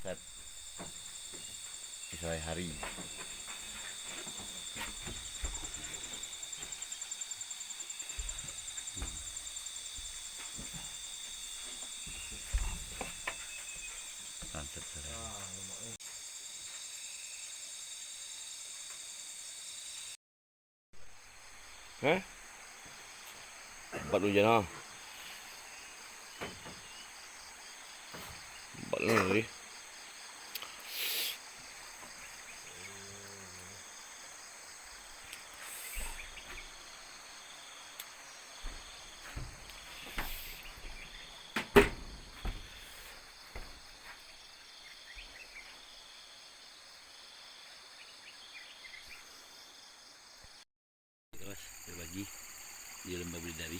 sunset di sore hari. Sunset sore hari. Bat hujan ah. Bat lagi. Terus berbagi di lembah bidadari.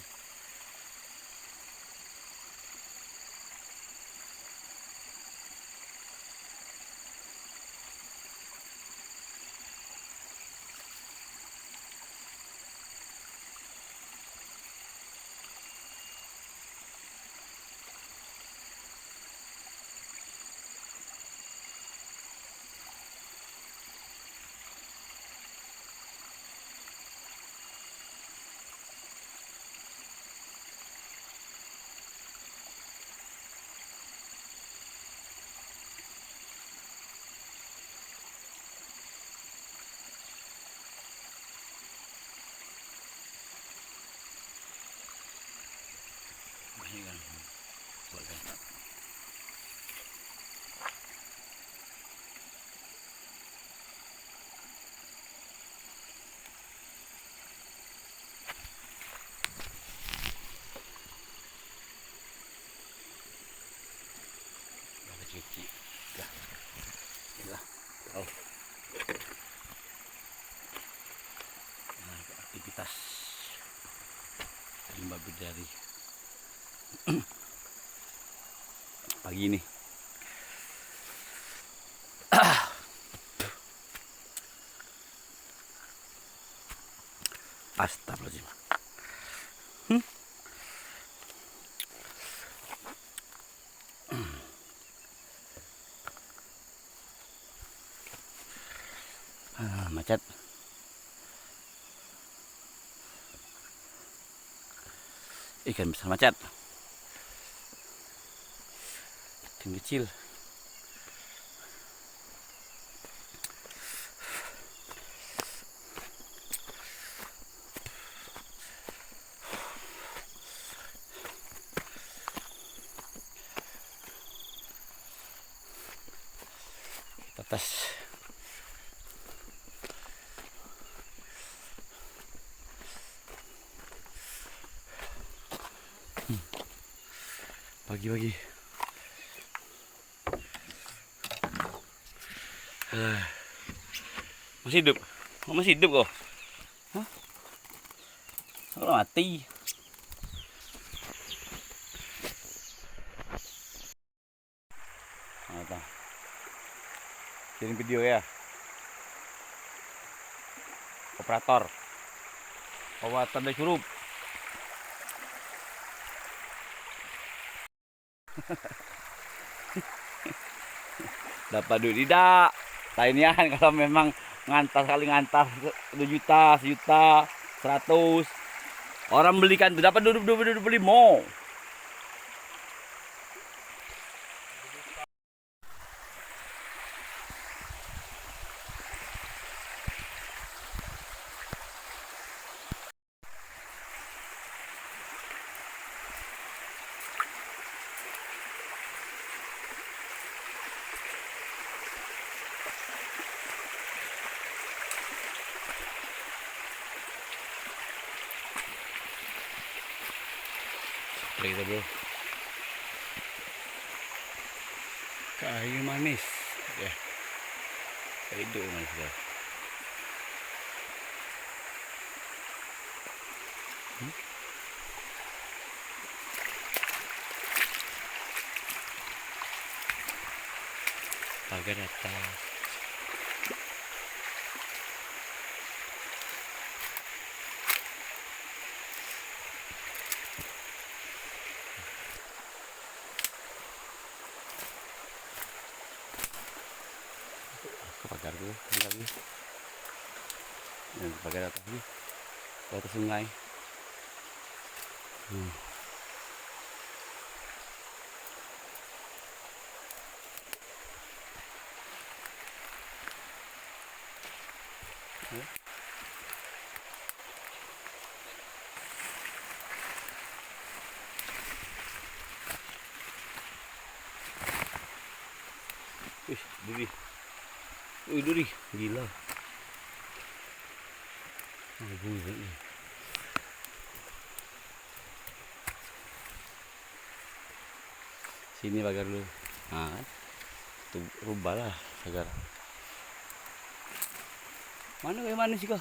Ini kan buat kan. Cuci dah. Inilah. Oh. Nah, aktivitas lembah bidadari pagi ini. Astagfirullahaladzim. Macet. Ikan besar macet. Ikan kecil. Atas. Pagi-pagi. Masih hidup? Masih hidup kok? Hah? Kalau mati. Nah, kirim video ya. Operator. Tanda curup. Dapat duit tidak? Lainnya kalau memang ngantar kali ngantar 2 juta, 1 juta, 100. Orang belikan itu dapat 25. Kita bro, kayu manis ya, kayu manis ya. Pagar atas. pagar tu lagi. Dan pagar atas ni. Ke atas sungai. Wih, duri. Wih, duri. Gila. Sini pagar dulu. Nah, kan? Tu rubah lah pagar. Mana kayak mana sih kau?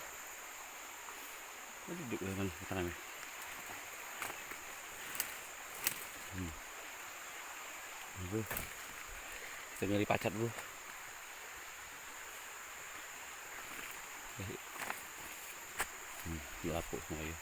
Duduk kayak mana tanam? Bro. Kita nyari pacat, bro. Lapuk semua ya.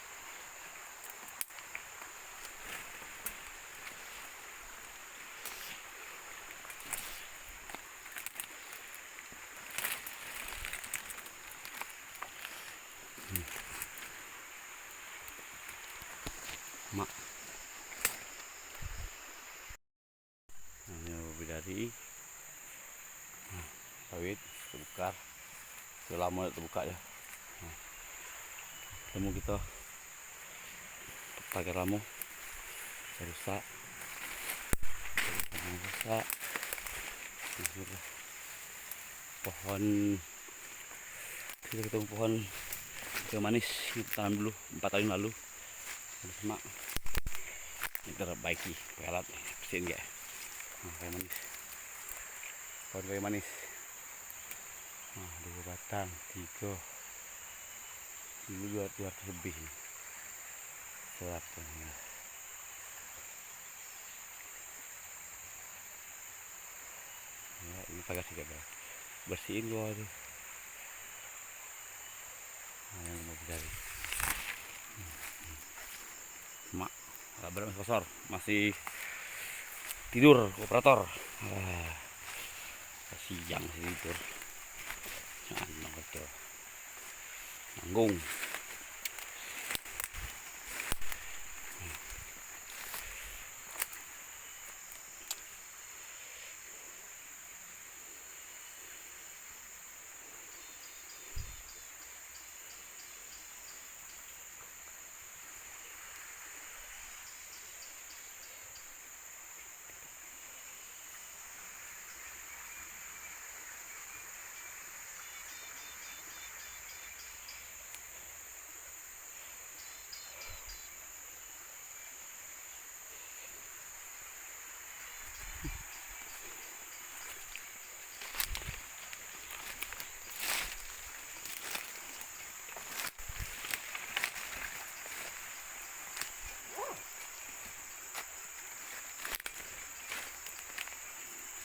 Mak. Ini bidari. Sawit terbukar. Sudah lama terbuka ya. Temu kita pagar ramu rusak. Rusak. Pohon kita ketemu pohon kayu manis kita tanam dulu 4 tahun lalu. Semak ini terbaiki pakai alat bersihin ya. Kayu manis, pohon kayu manis. 2 batang, 3 dulu 200 lebih. 100 ya. Ya, ini pagar juga bersihin gua tuh. Yang mau cari. Mak, berat masih kosor, masih tidur operator. Siang sih tidur. Jangan betul. Nanggung.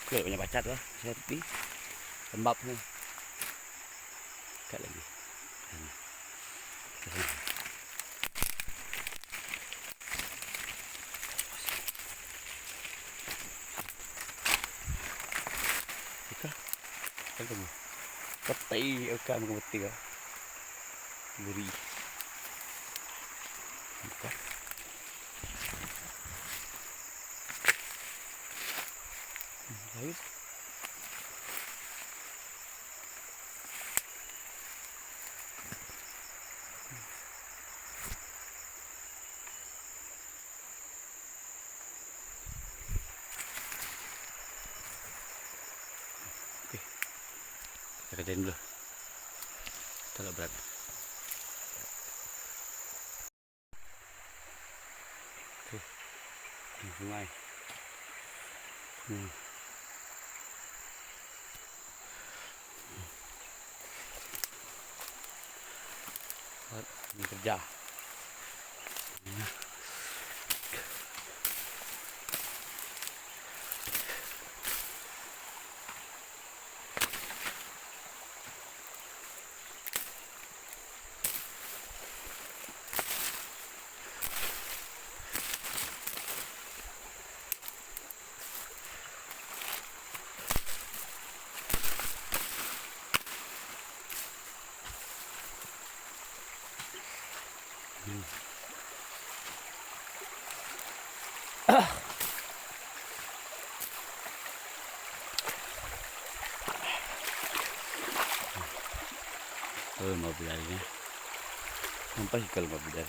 Oke, banyak pacat lah, sepi, lembab nih. Dekat lagi. Ika, kan kamu, petai, oke, kamu petai kah? Buri. Buka. Baik. Oke. Kita kerjain dulu. Terlalu berat. Tuh. Di sungai. Ini kerja. Mobilnya sampai ke mobil.